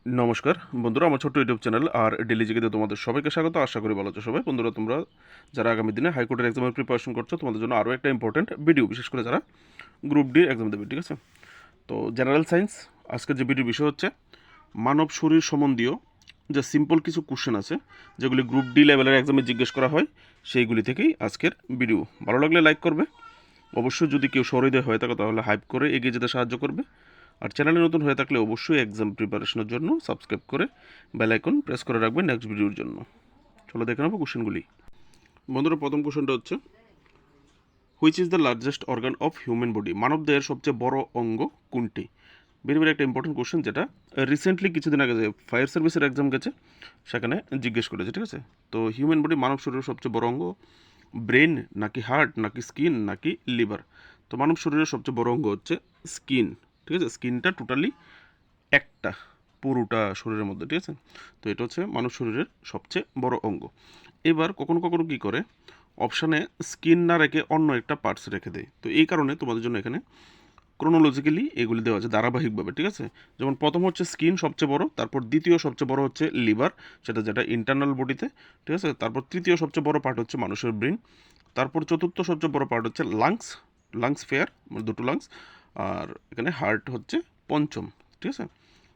নমস্কার বন্ধুরা, আমার ছোট্ট ইউটিউব চ্যানেল আর ডেলি জিকেতে তোমাদের সবাইকে স্বাগত। আশা করি ভালো আছো সবাই। বন্ধুরা, তোমরা যারা আগামী দিনে হাইকোর্টের এক্সামের প্রিপারেশন করছো, তোমাদের জন্য আরও একটা ইম্পর্টেন্ট ভিডিও, বিশেষ করে যারা গ্রুপ ডি এক্সাম দেবে, ঠিক আছে? তো জেনারেল সায়েন্স, আজকের যে ভিডিও বিষয় হচ্ছে মানব শরীর সম্বন্ধীয় যে সিম্পল কিছু কোশ্চেন আছে যেগুলি গ্রুপ ডি লেভেলের এক্সামে জিজ্ঞেস করা হয়, সেইগুলি থেকেই আজকের ভিডিও। ভালো লাগলে লাইক করবে, অবশ্যই যদি কেউ সহৃদয় হয়ে থাকে তাহলে হাইপ করে এগিয়ে যেতে সাহায্য করবে। আর চ্যানেলে নতুন হয়ে থাকলে অবশ্যই এক্সাম প্রিপারেশনের জন্য সাবস্ক্রাইব করে বেল আইকন প্রেস করে রাখবেন নেক্সট ভিডিওর জন্য। চলো দেখে নেবো কোশ্চেনগুলি। বন্ধুরা, প্রথম কোশ্চেনটা হচ্ছে which is the largest organ of human body? মানব দেহের সবচেয়ে বড় অঙ্গ কোনটি? ভেরি ভেরি একটা ইম্পর্টেন্ট কোশ্চেন, যেটা রিসেন্টলি কিছুদিন আগে যে ফায়ার সার্ভিসের এক্সাম গেছে সেখানে জিজ্ঞেস করেছে, ঠিক আছে? তো হিউম্যান বডি মানব শরীরের সবচেয়ে বড় অঙ্গ ব্রেন নাকি হার্ট নাকি স্কিন নাকি লিভার? তো মানব শরীরের সবচেয়ে বড় অঙ্গ হচ্ছে স্কিন, ঠিক আছে? স্কিনটা টোটালি একটা পুরোটা শরীরের মধ্যে, ঠিক আছে? তো এটা হচ্ছে মানব শরীরের সবচেয়ে বড় অঙ্গ। এবার কখনো কখনো কী করে, অপশানে স্কিন না রেখে অন্য একটা পার্টস রেখে দেয়। তো এই কারণে তোমাদের জন্য এখানে ক্রোনোলজিক্যালি এগুলি দেওয়া আছে ধারাবাহিকভাবে, ঠিক আছে? যেমন প্রথম হচ্ছে স্কিন সবচেয়ে বড়, তারপর দ্বিতীয় সবচেয়ে বড় হচ্ছে লিভার, যেটা ইন্টারনাল বডিতে, ঠিক আছে? তারপর তৃতীয় সবচেয়ে বড় পার্ট হচ্ছে মানুষের ব্রেন, তারপর চতুর্থ সবচেয়ে বড় পার্ট হচ্ছে লাংস, লাংস ফেয়ার মানে দুটো লাংস, আর এখানে হার্ট হচ্ছে পঞ্চম, ঠিক আছে?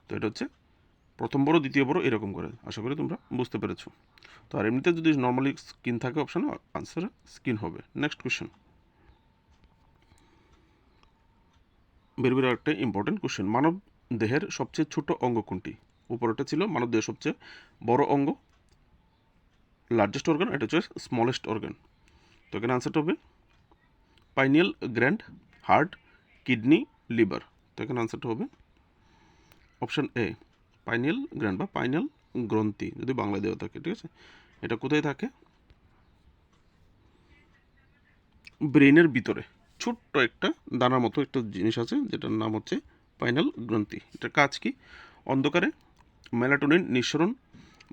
তো এটা হচ্ছে প্রথম বড় দ্বিতীয় বড় এরকম করে। আশা করি তোমরা বুঝতে পেরেছো। তো আর এমনিতে যদি নর্মালি স্কিন থাকে অপশানে, আনসার স্কিন হবে। নেক্সট কোয়েশ্চেন, বের একটা ইম্পর্টেন্ট কোয়েশ্চেন, মানব দেহের সবচেয়ে ছোট অঙ্গ কোনটি? উপরেটা ছিল মানব দেহের সবচেয়ে বড় অঙ্গ, লার্জেস্ট অর্গান, এটা হচ্ছে স্মলেস্ট অর্গান। তো এখানে আনসারটা হবে pineal gland, heart, kidney, liver. তো এখানে আনসারটা হবে অপশান এ, পাইনিয়াল গ্ল্যান্ড বা পাইনিয়াল গ্রন্থি যদি বাংলা দেওয়া থাকে, ঠিক আছে? এটা কোথায় থাকে? ব্রেনের ভিতরে ছোট্ট একটা দানার মতো একটা জিনিস আছে, যেটার নাম হচ্ছে পাইনাল গ্রন্থি। এটার কাজ কি? অন্ধকারে মেলাটোনিন নিঃসরণ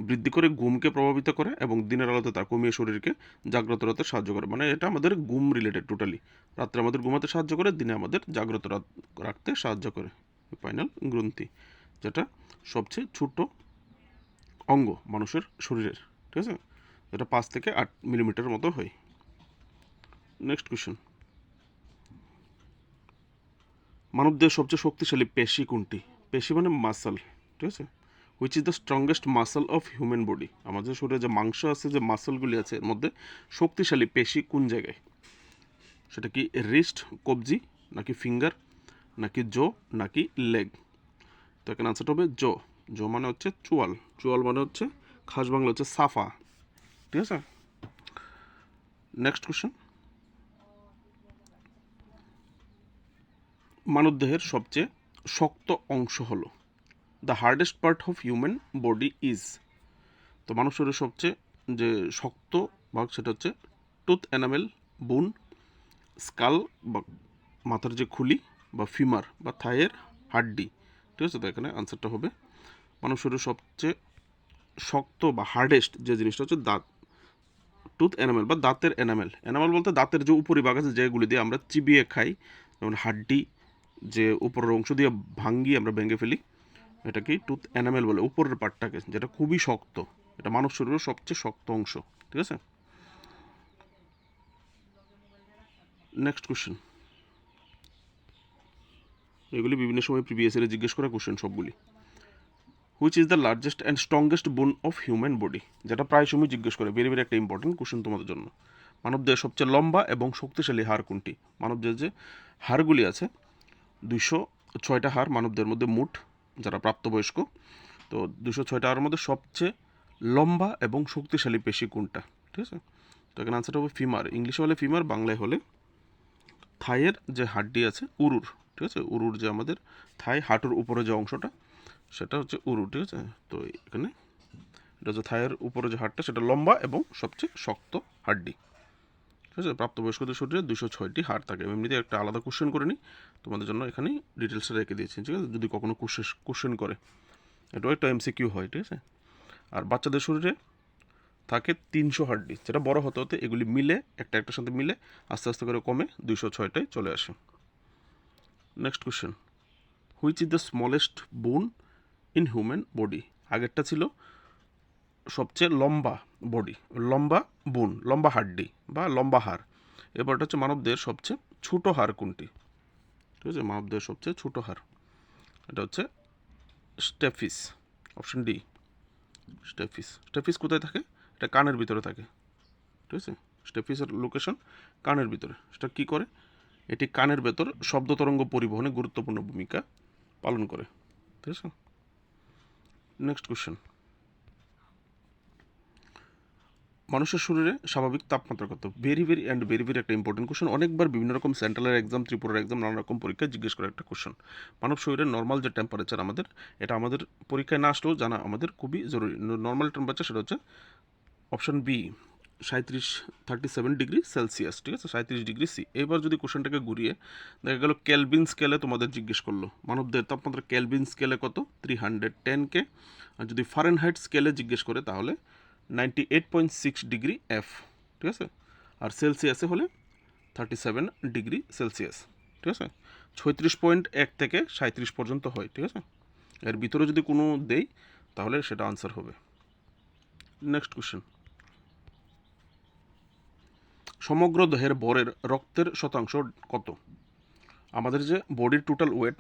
বৃদ্ধি করে ঘুমকে প্রভাবিত করে এবং দিনের আলোতে তা কমিয়ে শরীরকে জাগ্রত রাখতে সাহায্য করে। মানে এটা আমাদের ঘুম রিলেটেড টোটালি। রাত্রে আমাদের ঘুমাতে সাহায্য করে, দিনে আমাদের জাগ্রত রাখতে সাহায্য করে পাইনাল গ্রন্থি, যেটা সবচেয়ে ছোট অঙ্গ মানুষের শরীরের, ঠিক আছে? এটা 5 থেকে 8 মিলিমিটার মতো হয়। নেক্সট কোয়েশ্চেন, মানবদেহের সবচেয়ে শক্তিশালী পেশি কোনটি? পেশি মানে মাসল, ঠিক আছে? Which is the strongest muscle of human body? আমাদের শরীরে যে মাংস আছে, যে মাসলগুলি আছে, এর মধ্যে শক্তিশালী পেশি কোন জায়গায়? সেটা কি রিস্ট, কবজি, নাকি ফিঙ্গার, নাকি জো, নাকি লেগ? তো এখানে আনসারটা হবে জো। জো মানে হচ্ছে চুয়াল, চুয়াল মানে হচ্ছে খাস বাংলা হচ্ছে সাফা, ঠিক আছে? নেক্সট কোশ্চেন, মানবদেহের সবচেয়ে শক্ত অংশ হলো, the hardest part of human body is? তো মানব শরীরের সবচেয়ে যে শক্ত ভাগ সেটা হচ্ছে টুথ এনামেল, বোন, স্কাল বা মাথার যে খুলি, বা ফিমার বা থায়ের হাড্ডি, ঠিক আছে? তো এখানে আনসারটা হবে মানব শরীরের সবচেয়ে শক্ত বা হার্ডেস্ট যে জিনিসটা হচ্ছে দাঁত, টুথ এনামেল বা দাঁতের এনামেল। এনামেল বলতে দাঁতের যে উপরিভাগ আছে, যেগুলি দিয়ে আমরা চিবিয়ে খাই, যেমন হাড্ডি, যে উপরের অংশ দিয়ে ভাঙ্গি আমরা, ভেঙে ফেলি, এটাকেই টুথ এনামেল বলে, উপরের পার্টটাকে, যেটা খুবই শক্ত। এটা মানব শরীরের সবচেয়ে শক্ত অংশ, ঠিক আছে? নেক্সট কোশ্চেন, এগুলি বিভিন্ন সময় প্রিভিয়াস ইয়ারে জিজ্ঞেস করা কোশ্চেন সবগুলি। Which is the largest and strongest বোন অফ হিউম্যান বডি? যেটা প্রায় সময় জিজ্ঞেস করে, ভেরি ভেরি একটা ইম্পর্টেন্ট কোশ্চেন তোমাদের জন্য। মানবদেহের সবচেয়ে লম্বা এবং শক্তিশালী হাড় কোনটি? মানবদেহের যে হাড়গুলি আছে, 206টা হাড় মানবদেহের মধ্যে মোট, যারা প্রাপ্তবয়স্ক। তো 206টা হাড়ের মধ্যে সবচেয়ে লম্বা এবং শক্তিশালী পেশি কোনটা? ঠিক আছে? তো এখানে আনসারটা হবে ফিমার। ইংলিশে হলে ফিমার, বাংলায় হলে থাইয়ের যে হাড্ডি আছে, উরুর, ঠিক আছে? উরুর যে আমাদের থাই হাঁটুর উপরে যে অংশটা, সেটা হচ্ছে উরু, ঠিক আছে? তো এখানে এটা হচ্ছে থাইয়ের উপরে যে হাড়টা, সেটা লম্বা এবং সবচেয়ে শক্ত হাড্ডি, ঠিক আছে? প্রাপ্তবয়স্কদের শরীরে 206টি হাড় থাকে। এমনিতে একটা আলাদা কোশ্চেন করে নিই তোমাদের জন্য, এখানে ডিটেলসটা রেখে দিয়েছি, ঠিক আছে? যদি কখনো কোশ্চেন করে, এটাও একটা এমসিকিউ হয়, ঠিক আছে? আর বাচ্চাদের শরীরে থাকে 300 হাড্ডি, যেটা বড় হতে হতে এগুলি মিলে একটা একটার সাথে মিলে আস্তে আস্তে করে কমে 206টায় চলে আসে। Next question, which is the smallest বোন ইন হিউম্যান বডি। আগেরটা ছিল সবচেয়ে লম্বা বডি, লম্বা বোন, লম্বা হাড্ডি বা লম্বা হাড়। এবারটা হচ্ছে মানবদেহের সবচেয়ে ছোটো হাড় কোনটি? ঠিক আছে, মানবদেহের সবচেয়ে ছোটো হাড়, এটা হচ্ছে স্টেফিস, অপশন ডি স্টেফিস। স্টেফিস কোথায় থাকে? এটা কানের ভিতরে থাকে। ঠিক আছে, স্টেফিসের লোকেশন কানের ভিতরে। সেটা কী করে? এটি কানের ভেতর শব্দ তরঙ্গ পরিবহনে গুরুত্বপূর্ণ ভূমিকা পালন করে। ঠিক আছে, নেক্সট কোশ্চেন। মানুষের শরীরে স্বাভাবিক তাপমাত্রা কত? ভেরি ভেরি একটা ইম্পর্টেন্ট কোশ্চেন। অনেকবার বিভিন্ন রকম সেন্ট্রালের এক্সাম, ত্রিপুরার এক্সাম, নানা রকম পরীক্ষায় জিজ্ঞেস করা একটা কোশ্চেন। মানব শরীরের নর্মাল যে টেম্পারেচার আমাদের, এটা আমাদের পরীক্ষায় না আসলেও জানা আমাদের খুবই জরুরি। নর্মাল টেম্পারেচার সেটা হচ্ছে অপশন বি 37 ডিগ্রি সেলসিয়াস। ঠিক আছে, 37 ডিগ্রি সি। এবার যদি কোশ্চেনটাকে ঘুরিয়ে দেখা গেল কেলভিন স্কেলে তোমাদের জিজ্ঞেস করলো মানবদের তাপমাত্রা কেলভিন স্কেলে কত? 310K। আর যদি ফারেনহাইট স্কেলে জিজ্ঞেস করে তাহলে 98.6 ডিগ্রি এফ। ঠিক আছে, আর সেলসিয়াসে হলে 37 ডিগ্রি সেলসিয়াস। ঠিক আছে, 36.1 থেকে 37 পর্যন্ত হয়। ঠিক আছে, এর ভিতরে যদি কোনো দেই তাহলে সেটা আনসার হবে। Next question. সমগ্র দেহের ভরের রক্তের শতাংশ কত? আমাদের যে বডির টোটাল ওয়েট,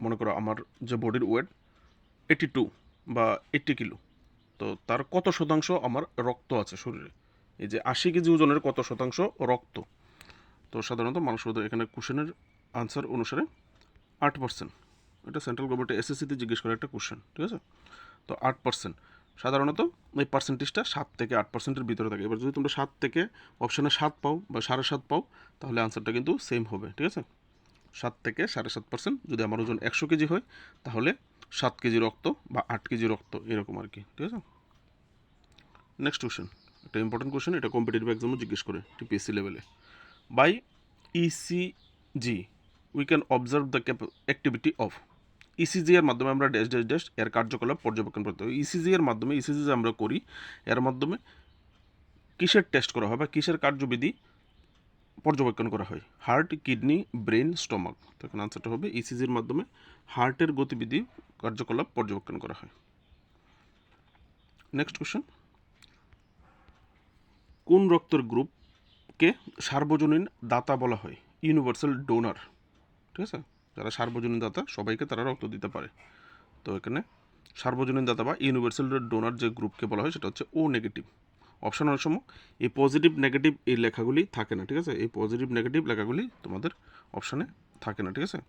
মনে করো আমার যে বডির ওয়েট 82 বা 80 কিলো, তো তার কত শতাংশ আমার রক্ত আছে শরীরে? এই যে 80 কেজি ওজনের কত শতাংশ রক্ত? তো সাধারণত মানুষ এখানে কোশ্চেনের আনসার অনুসারে 8%। এটা সেন্ট্রাল গভর্নমেন্ট এসএসসিতে জিজ্ঞেস করা একটা কোশ্চেন। ঠিক আছে, তো 8%। সাধারণত এই পার্সেন্টেজটা 7 থেকে 8%-এর ভিতরে থাকে। এবার যদি তোমরা 7 থেকে অপশানে 7 পাও বা 7.5 পাও তাহলে আনসারটা কিন্তু সেম হবে। ঠিক আছে, 7 থেকে 7.5%। যদি আমার ওজন 100 কেজি হয় তাহলে 7 কেজি রক্ত বা 8 কেজি রক্ত, এরকম আর কি। ঠিক আছে, নেক্সট কোশ্চেন। একটা ইম্পর্টেন্ট কোশ্চেন, এটা কম্পিটিটিভ এক্সামও জিজ্ঞেস করে টিপিএসসি লেভেলে। By ECG we can observe the activity of. ECG এর মাধ্যমে আমরা ড্যাশ ড্যাশ ড্যাশ এর কার্যকলাপ পর্যবেক্ষণ করতে হবে। ইসিজি এর মাধ্যমে, ইসিজি যে আমরা করি এর মাধ্যমে কিসের টেস্ট করা হয় বা কিসের কার্যবিধি পর্যবেক্ষণ করা হয়? Heart, kidney, brain, stomach. তখন আনসারটা হবে ইসিজির মাধ্যমে হার্টের গতিবিধি কার্যকলাপ পর্যবেক্ষণ করা হয়। Next question. কোন রক্তের গ্রুপকে সার্বজনীন দাতা বলা হয়? Universal donor. ঠিক আছে, যারা সার্বজনীন দাতা সবাইকে তারা রক্ত দিতে পারে। তো এখানে সার্বজনীন দাতা বা ইউনিভার্সাল ডোনার যে গ্রুপকে বলা হয় সেটা হচ্ছে ও নেগেটিভ। অপশান অনেক সময় এই পজিটিভ নেগেটিভ এই লেখাগুলি থাকে না। ঠিক আছে, এই পজিটিভ নেগেটিভ লেখাগুলি তোমাদের অপশানে থাকে না। ঠিক আছে,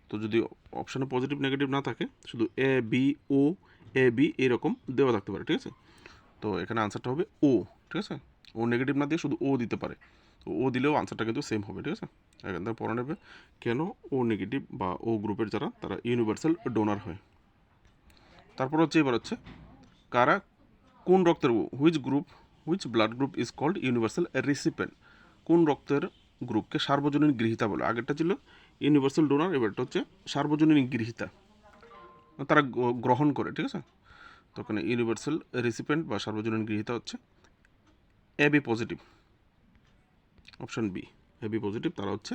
তো যদি অপশানে পজিটিভ নেগেটিভ না থাকে, শুধু A B O, A B এরকম দেওয়া থাকতে পারে। ঠিক আছে, তো এখানে আনসারটা হবে ও। ঠিক আছে, ও নেগেটিভ না দিয়ে শুধু ও দিতে পারে, তো ও দিলেও আনসারটা কিন্তু সেম হবে। ঠিক আছে, এখান থেকে পড়ে নেবে কেন ও নেগেটিভ বা ও গ্রুপের যারা তারা ইউনিভার্সাল ডোনার হয়। তারপর হচ্ছে এবার হচ্ছে কারা কোন রক্তের, which blood group is called universal recipient. কোন রক্তের গ্রুপকে সার্বজনীন গৃহীতা বলে? আগেরটা ছিল ইউনিভার্সাল ডোনার, এবারটা হচ্ছে সার্বজনীন গৃহীতা, তারা গ্রহণ করে। ঠিক আছে, তো ওখানে ইউনিভার্সাল রিসিপেন্ট বা সার্বজনীন গৃহীতা হচ্ছে AB positive, option B AB positive, তারা হচ্ছে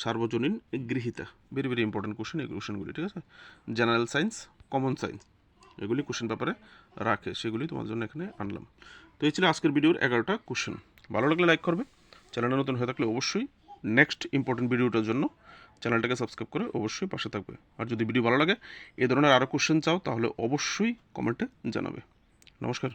সার্বজনীন গৃহীতা। ভেরি ইম্পর্টেন্ট কোশ্চেন এই কোশ্চেনগুলি। ঠিক আছে, জেনারেল সায়েন্স, কমন সায়েন্স এগুলি কোশ্চেন পেপারে রাখে, সেগুলি তোমার জন্য এখানে আনলাম। তো এই ছিল আজকের ভিডিওর 11টা কোশ্চেন। ভালো লাগলে লাইক করবে, চ্যানেলে নতুন হয়ে থাকলে অবশ্যই নেক্সট ইম্পর্টেন্ট ভিডিওটার জন্য চ্যানেলটাকে সাবস্ক্রাইব করে অবশ্যই পাশে থাকবে। আর যদি ভিডিও ভালো লাগে, এই ধরনের আরও কোশ্চেন চাও তাহলে অবশ্যই কমেন্টে জানাবে। নমস্কার।